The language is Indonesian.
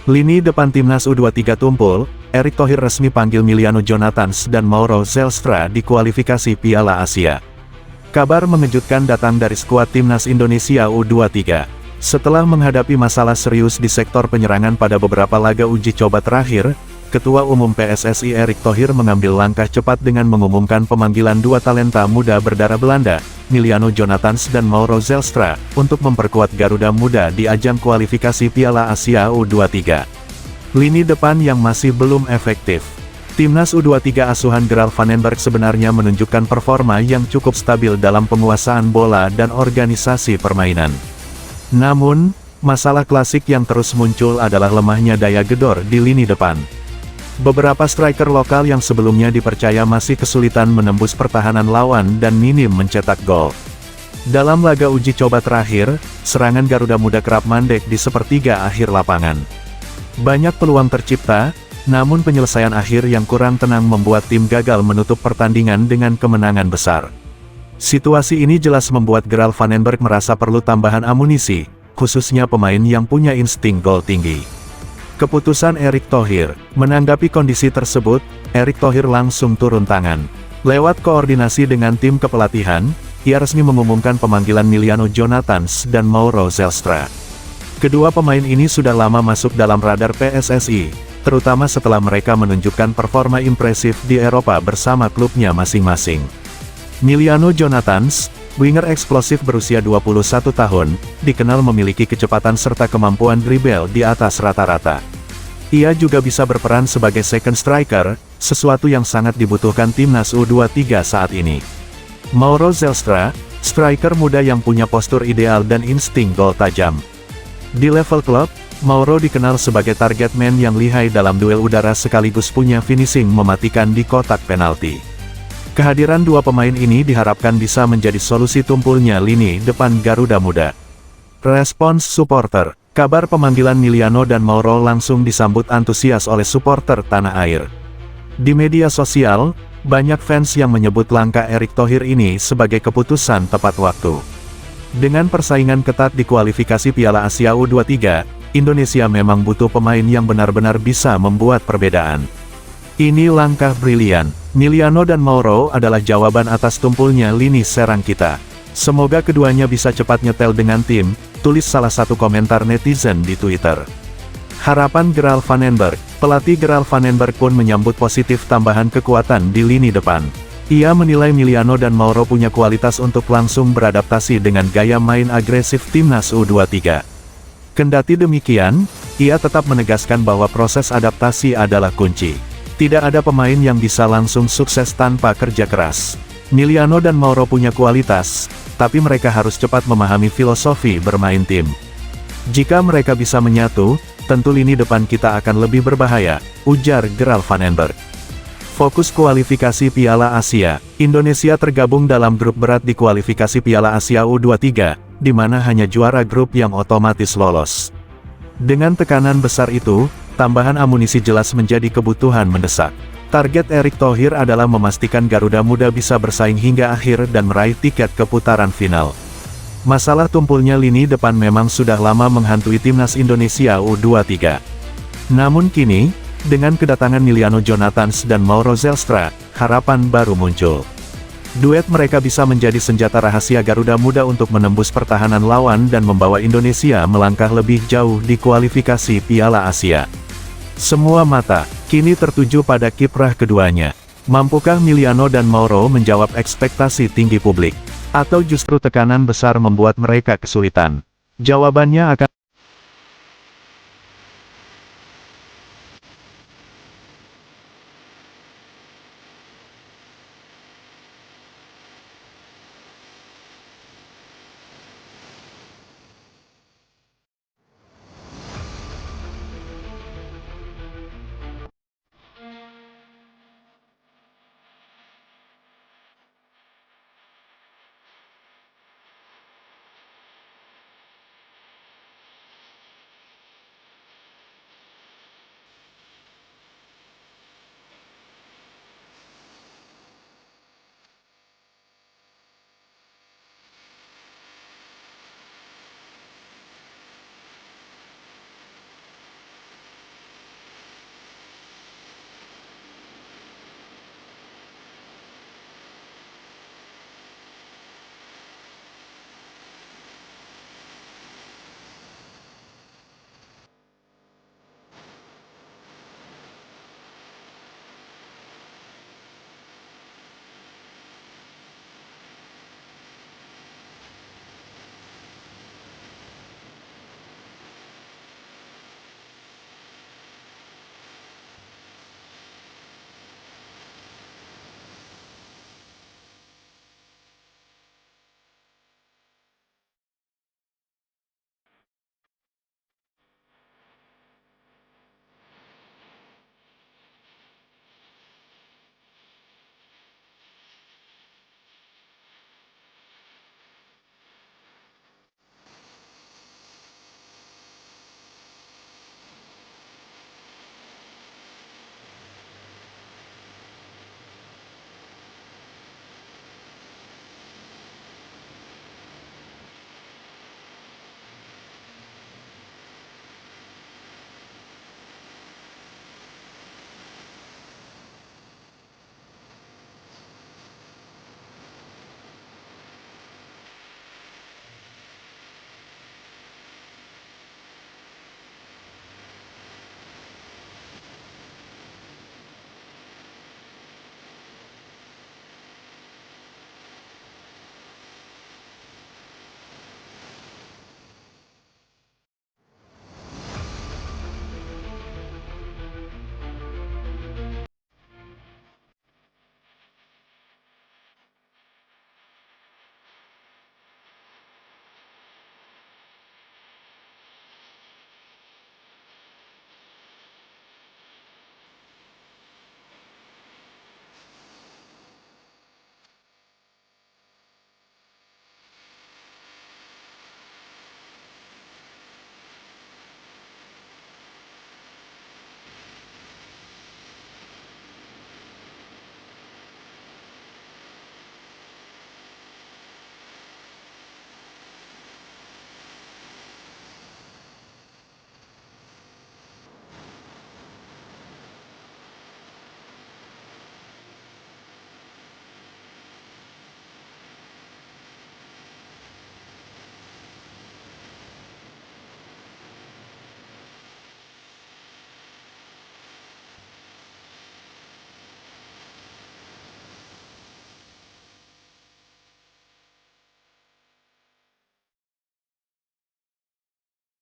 Lini depan timnas U23 tumpul, Erick Thohir resmi panggil Emiliano Jonathans dan Mauro Zelstra di kualifikasi Piala Asia. Kabar mengejutkan datang dari skuad timnas Indonesia U23. Setelah menghadapi masalah serius di sektor penyerangan pada beberapa laga uji coba terakhir, Ketua Umum PSSI Erick Thohir mengambil langkah cepat dengan mengumumkan pemanggilan dua talenta muda berdarah Belanda, Emiliano Jonathans dan Mauro Zelstra, untuk memperkuat Garuda Muda di ajang kualifikasi Piala Asia U23. Lini depan yang masih belum efektif. Timnas U23 asuhan Gerald van den Berg sebenarnya menunjukkan performa yang cukup stabil dalam penguasaan bola dan organisasi permainan. Namun, masalah klasik yang terus muncul adalah lemahnya daya gedor di lini depan. Beberapa striker lokal yang sebelumnya dipercaya masih kesulitan menembus pertahanan lawan dan minim mencetak gol. Dalam laga uji coba terakhir, serangan Garuda Muda kerap mandek di sepertiga akhir lapangan. Banyak peluang tercipta, namun penyelesaian akhir yang kurang tenang membuat tim gagal menutup pertandingan dengan kemenangan besar. Situasi ini jelas membuat Gerald van den Berg merasa perlu tambahan amunisi, khususnya pemain yang punya insting gol tinggi. Keputusan Erick Thohir. Menanggapi kondisi tersebut, Erick Thohir langsung turun tangan. Lewat koordinasi dengan tim kepelatihan, ia resmi mengumumkan pemanggilan Emiliano Jonathans dan Mauro Zelstra. Kedua pemain ini sudah lama masuk dalam radar PSSI, terutama setelah mereka menunjukkan performa impresif di Eropa bersama klubnya masing-masing. Emiliano Jonathans, winger eksplosif berusia 21 tahun, dikenal memiliki kecepatan serta kemampuan dribble di atas rata-rata. Ia juga bisa berperan sebagai second striker, sesuatu yang sangat dibutuhkan timnas U23 saat ini. Mauro Zelstra, striker muda yang punya postur ideal dan insting gol tajam. Di level klub, Mauro dikenal sebagai target man yang lihai dalam duel udara sekaligus punya finishing mematikan di kotak penalti. Kehadiran dua pemain ini diharapkan bisa menjadi solusi tumpulnya lini depan Garuda Muda. Respons supporter. Kabar pemanggilan Emiliano dan Mauro langsung disambut antusias oleh supporter tanah air. Di media sosial, banyak fans yang menyebut langkah Erick Thohir ini sebagai keputusan tepat waktu. Dengan persaingan ketat di kualifikasi Piala Asia U23, Indonesia memang butuh pemain yang benar-benar bisa membuat perbedaan. Ini langkah brilian. Emiliano dan Mauro adalah jawaban atas tumpulnya lini serang kita. Semoga keduanya bisa cepat nyetel dengan tim, tulis salah satu komentar netizen di Twitter. Harapan Gerald van den Berg. Pelatih Gerald van den Berg pun menyambut positif tambahan kekuatan di lini depan. Ia menilai Emiliano dan Mauro punya kualitas untuk langsung beradaptasi dengan gaya main agresif timnas U23. Kendati demikian, ia tetap menegaskan bahwa proses adaptasi adalah kunci. Tidak ada pemain yang bisa langsung sukses tanpa kerja keras. Emiliano dan Mauro punya kualitas, tapi mereka harus cepat memahami filosofi bermain tim. Jika mereka bisa menyatu, tentu lini depan kita akan lebih berbahaya, ujar Gerald van den Berg. Fokus kualifikasi Piala Asia. Indonesia tergabung dalam grup berat di kualifikasi Piala Asia U23, di mana hanya juara grup yang otomatis lolos. Dengan tekanan besar itu, tambahan amunisi jelas menjadi kebutuhan mendesak. Target Erick Thohir adalah memastikan Garuda Muda bisa bersaing hingga akhir dan meraih tiket ke putaran final. Masalah tumpulnya lini depan memang sudah lama menghantui timnas Indonesia U23. Namun kini, dengan kedatangan Emiliano Jonathans dan Mauro Zelstra, harapan baru muncul. Duet mereka bisa menjadi senjata rahasia Garuda Muda untuk menembus pertahanan lawan dan membawa Indonesia melangkah lebih jauh di kualifikasi Piala Asia. Semua mata kini tertuju pada kiprah keduanya. Mampukah Emiliano dan Mauro menjawab ekspektasi tinggi publik? Atau justru tekanan besar membuat mereka kesulitan? Jawabannya akan